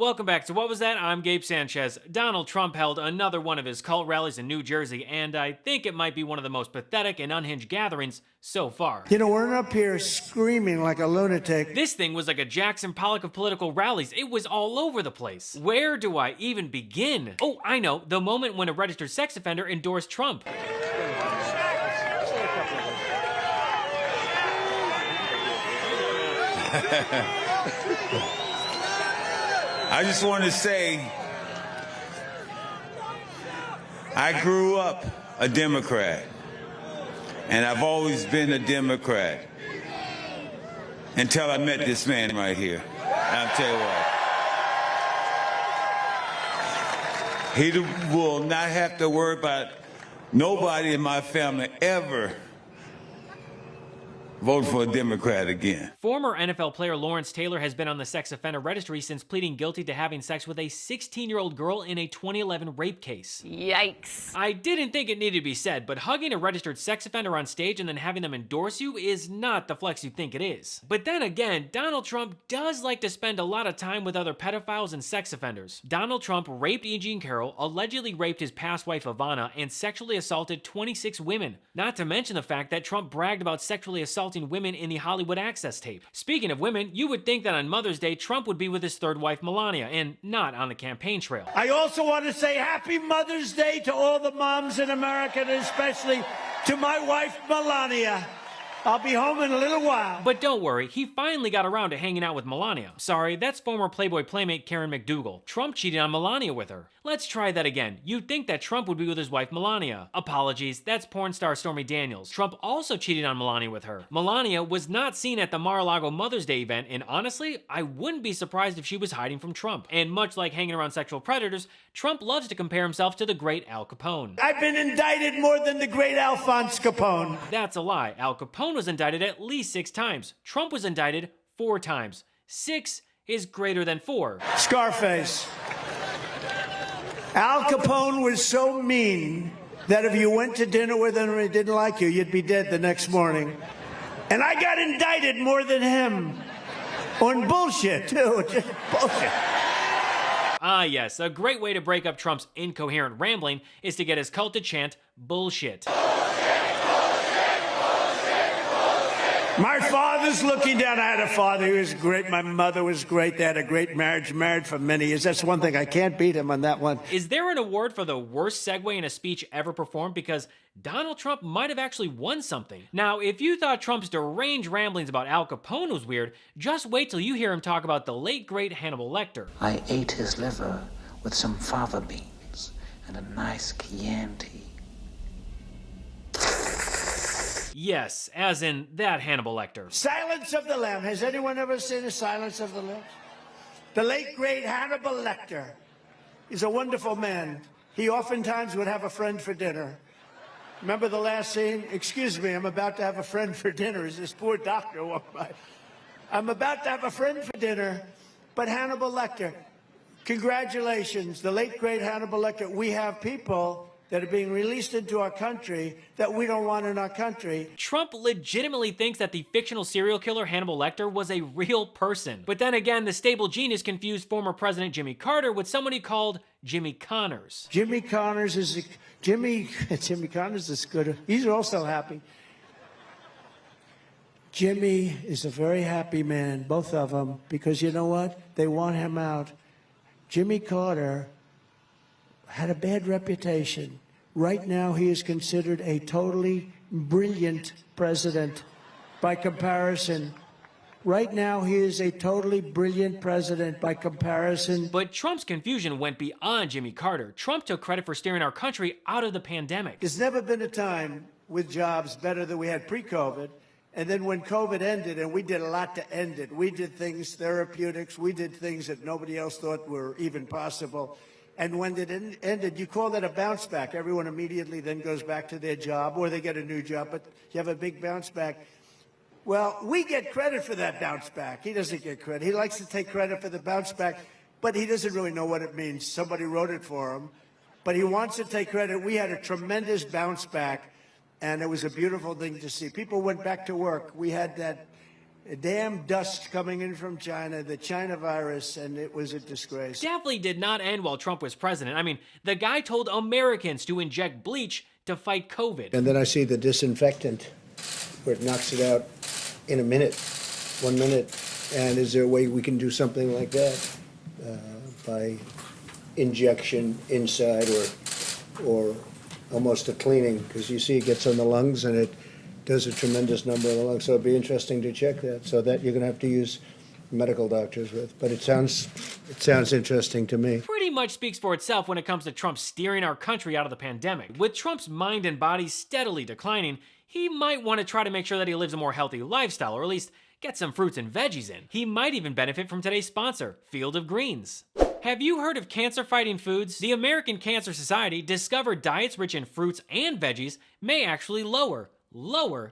Welcome back to What Was That? I'm Gabe Sanchez. Donald Trump held another one of his cult rallies in New Jersey, and I think it might be one of the most pathetic and unhinged gatherings so far. You know, we're up here screaming like a lunatic. This thing was like a Jackson Pollock of political rallies. It was all over the place. Where do I even begin? Oh, I know, the moment when a registered sex offender endorsed Trump. I just want to say, I grew up a Democrat, and I've always been a Democrat until I met this man right here. I'll tell you what, he will not have to worry about nobody in my family ever vote for a Democrat again. Former NFL player Lawrence Taylor has been on the sex offender registry since pleading guilty to having sex with a 16-year-old girl in a 2011 rape case. Yikes. I didn't think it needed to be said, but hugging a registered sex offender on stage and then having them endorse you is not the flex you think it is. But then again, Donald Trump does like to spend a lot of time with other pedophiles and sex offenders. Donald Trump raped E. Jean Carroll, allegedly raped his past wife Ivana, and sexually assaulted 26 women. Not to mention the fact that Trump bragged about sexually assaulting women in the Hollywood Access tape. Speaking of women, you would think that on Mother's Day, Trump would be with his third wife, Melania, and not on the campaign trail. I also want to say Happy Mother's Day to all the moms in America, and especially to my wife, Melania. I'll be home in a little while. But don't worry, he finally got around to hanging out with Melania. Sorry, that's former Playboy playmate Karen McDougal. Trump cheated on Melania with her. Let's try that again. You'd think that Trump would be with his wife Melania. Apologies, that's porn star Stormy Daniels. Trump also cheated on Melania with her. Melania was not seen at the Mar-a-Lago Mother's Day event, and honestly, I wouldn't be surprised if she was hiding from Trump. And much like hanging around sexual predators, Trump loves to compare himself to the great Al Capone. I've been indicted more than the great Alphonse Capone. That's a lie. Al Capone was indicted at least 6 times. Trump was indicted 4 times. 6 is greater than 4. Scarface. Al Capone was so mean that if you went to dinner with him and he didn't like you, you'd be dead the next morning. And I got indicted more than him. On bullshit, too. Just bullshit. Ah yes, a great way to break up Trump's incoherent rambling is to get his cult to chant bullshit. My father's looking down. I had a father who was great. My mother was great. They had a great marriage, married for many years. That's one thing. I can't beat him on that one. Is there an award for the worst segue in a speech ever performed? Because Donald Trump might have actually won something. Now, if you thought Trump's deranged ramblings about Al Capone was weird, just wait till you hear him talk about the late, great Hannibal Lecter. I ate his liver with some fava beans and a nice Chianti. Yes, as in that Hannibal Lecter. Silence of the Lambs. Has anyone ever seen The Silence of the Lambs? The late, great Hannibal Lecter. He's a wonderful man. He oftentimes would have a friend for dinner. Remember the last scene? Excuse me, I'm about to have a friend for dinner. As this poor doctor walked by. I'm about to have a friend for dinner, but Hannibal Lecter. Congratulations, the late, great Hannibal Lecter. We have people that are being released into our country that we don't want in our country. Trump legitimately thinks that the fictional serial killer Hannibal Lecter was a real person. But then again, the stable genius confused former President Jimmy Carter with someone he called Jimmy Connors. Jimmy Connors is Jimmy Connors is good. He's also happy. Jimmy is a very happy man, both of them, because you know what? They want him out. Jimmy Carter had a bad reputation. Right now, he is considered a totally brilliant president by comparison. Right now, he is a totally brilliant president by comparison. But Trump's confusion went beyond Jimmy Carter. Trump took credit for steering our country out of the pandemic. There's never been a time with jobs better than we had pre-COVID. And then when COVID ended, and we did a lot to end it, we did things, therapeutics, we did things that nobody else thought were even possible. And when it ended, you call that a bounce back. Everyone immediately then goes back to their job, or they get a new job, but you have a big bounce back. Well, we get credit for that bounce back. He doesn't get credit. He likes to take credit for the bounce back, but he doesn't really know what it means. Somebody wrote it for him, but he wants to take credit. We had a tremendous bounce back, and it was a beautiful thing to see. People went back to work. We had that damn dust coming in from China, the China virus, and it was a disgrace. Definitely did not end while Trump was president. I mean, the guy told Americans to inject bleach to fight COVID. And then I see the disinfectant where it knocks it out in a minute, 1 minute. And is there a way we can do something like that by injection inside or almost a cleaning? Because you see it gets on the lungs and it does a tremendous number of the lungs. So it'd be interesting to check that. So that you're going to have to use medical doctors with. But it sounds interesting to me. Pretty much speaks for itself when it comes to Trump steering our country out of the pandemic. With Trump's mind and body steadily declining, he might want to try to make sure that he lives a more healthy lifestyle, or at least get some fruits and veggies in. He might even benefit from today's sponsor, Field of Greens. Have you heard of cancer-fighting foods? The American Cancer Society discovered diets rich in fruits and veggies may actually lower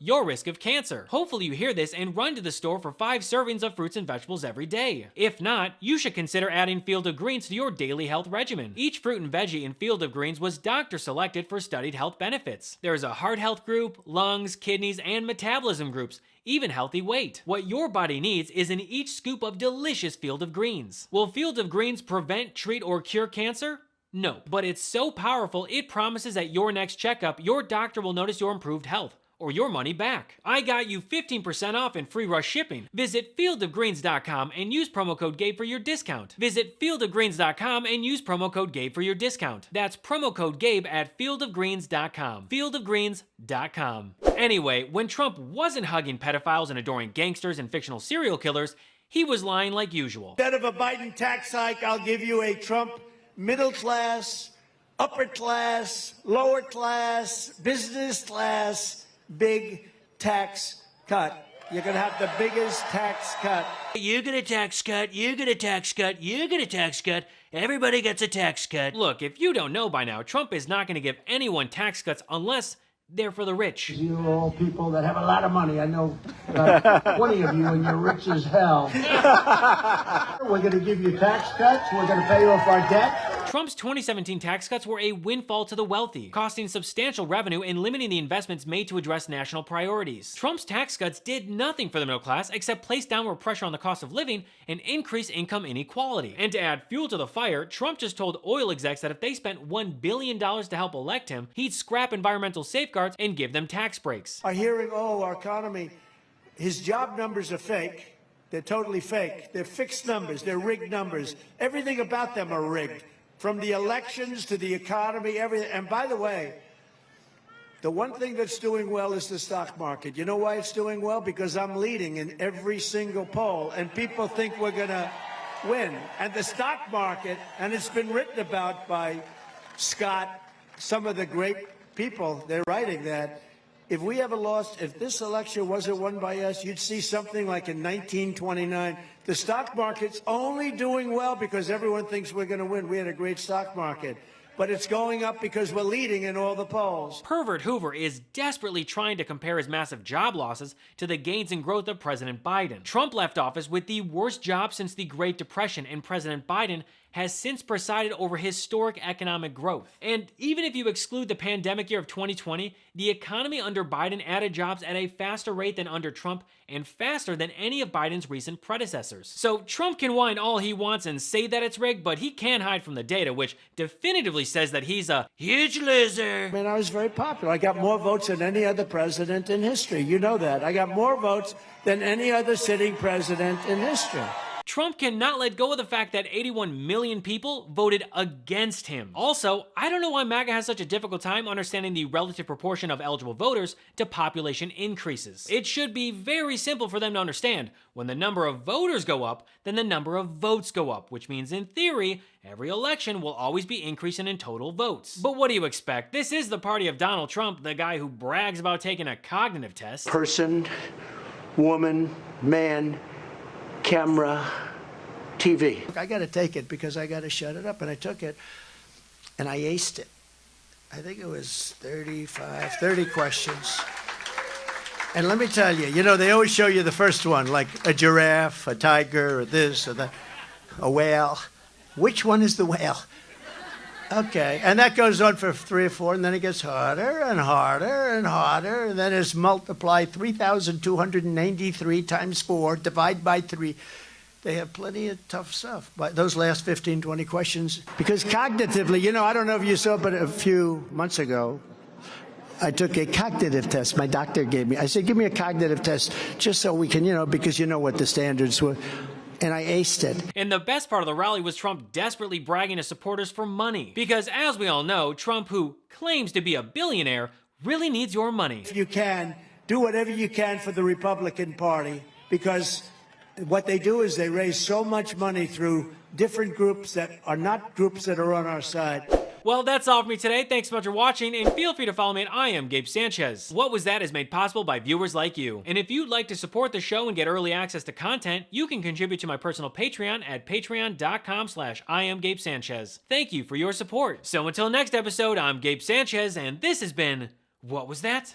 your risk of cancer. Hopefully you hear this and run to the store for 5 servings of fruits and vegetables every day. If not, you should consider adding Field of Greens to your daily health regimen. Each fruit and veggie in Field of Greens was doctor selected for studied health benefits. There is a heart health group, lungs, kidneys, and metabolism groups, even healthy weight. What your body needs is in each scoop of delicious Field of Greens. Will Field of Greens prevent, treat, or cure cancer? No, but it's so powerful it promises at your next checkup, your doctor will notice your improved health, or your money back. I got you 15% off and free rush shipping. Visit fieldofgreens.com and use promo code GABE for your discount. Visit fieldofgreens.com and use promo code GABE for your discount. That's promo code GABE at fieldofgreens.com. Fieldofgreens.com. Anyway, when Trump wasn't hugging pedophiles and adoring gangsters and fictional serial killers, he was lying like usual. Instead of a Biden tax hike, I'll give you a Trump middle class, upper class, lower class, business class, big tax cut. You're going to have the biggest tax cut. You get a tax cut, you get a tax cut, you get a tax cut. Everybody gets a tax cut. Look, if you don't know by now, Trump is not going to give anyone tax cuts unless they're for the rich. You all people that have a lot of money, I know 20 of you and you're rich as hell. We're going to give you tax cuts. We're going to pay off our debt. Trump's 2017 tax cuts were a windfall to the wealthy, costing substantial revenue and limiting the investments made to address national priorities. Trump's tax cuts did nothing for the middle class except place downward pressure on the cost of living and increase income inequality. And to add fuel to the fire, Trump just told oil execs that if they spent $1 billion to help elect him, he'd scrap environmental safeguards and give them tax breaks. Are hearing, oh, our economy, his job numbers are fake. They're totally fake. They're fixed numbers. They're rigged numbers. Everything about them are rigged. From the elections to the economy, everything. And by the way, the one thing that's doing well is the stock market. You know why it's doing well? Because I'm leading in every single poll, and people think we're going to win. And the stock market, and it's been written about by Scott, some of the great people, they're writing that if we ever lost, if this election wasn't won by us, you'd see something like in 1929. The stock market's only doing well because everyone thinks we're going to win. We had a great stock market. But it's going up because we're leading in all the polls. Pervert Hoover is desperately trying to compare his massive job losses to the gains and growth of President Biden. Trump left office with the worst job since the Great Depression, and President Biden has since presided over historic economic growth. And even if you exclude the pandemic year of 2020, the economy under Biden added jobs at a faster rate than under Trump and faster than any of Biden's recent predecessors. So Trump can whine all he wants and say that it's rigged, but he can't hide from the data, which definitively says that he's a huge loser. I mean, I was very popular. I got more votes than any other president in history. You know that. I got more votes than any other sitting president in history. Trump cannot let go of the fact that 81 million people voted against him. Also, I don't know why MAGA has such a difficult time understanding the relative proportion of eligible voters to population increases. It should be very simple for them to understand. When the number of voters go up, then the number of votes go up, which means in theory, every election will always be increasing in total votes. But what do you expect? This is the party of Donald Trump, the guy who brags about taking a cognitive test. Person, woman, man, camera, TV. I got to take it because I got to shut it up. And I took it and I aced it. I think it was 30 questions. And let me tell you, you know, they always show you the first one, like a giraffe, a tiger, or this, or that, a whale. Which one is the whale? Okay, and that goes on for 3 or 4, and then it gets harder and harder and harder, and then it's multiply 3,293 times 4, divide by 3. They have plenty of tough stuff, but those last 15, 20 questions, because cognitively, you know, I don't know if you saw, but a few months ago, I took a cognitive test. My doctor gave me. I said, give me a cognitive test just so we can, you know, because you know what the standards were. And I aced it. And the best part of the rally was Trump desperately bragging to supporters for money. Because as we all know, Trump, who claims to be a billionaire, really needs your money. If you can, do whatever you can for the Republican Party, because what they do is they raise so much money through different groups that are not groups that are on our side. Well, that's all for me today. Thanks so much for watching, and feel free to follow me at I Am Gabe Sanchez. What Was That is made possible by viewers like you. And if you'd like to support the show and get early access to content, you can contribute to my personal Patreon at patreon.com/IamGabeSanchez. Thank you for your support. So until next episode, I'm Gabe Sanchez, and this has been What Was That?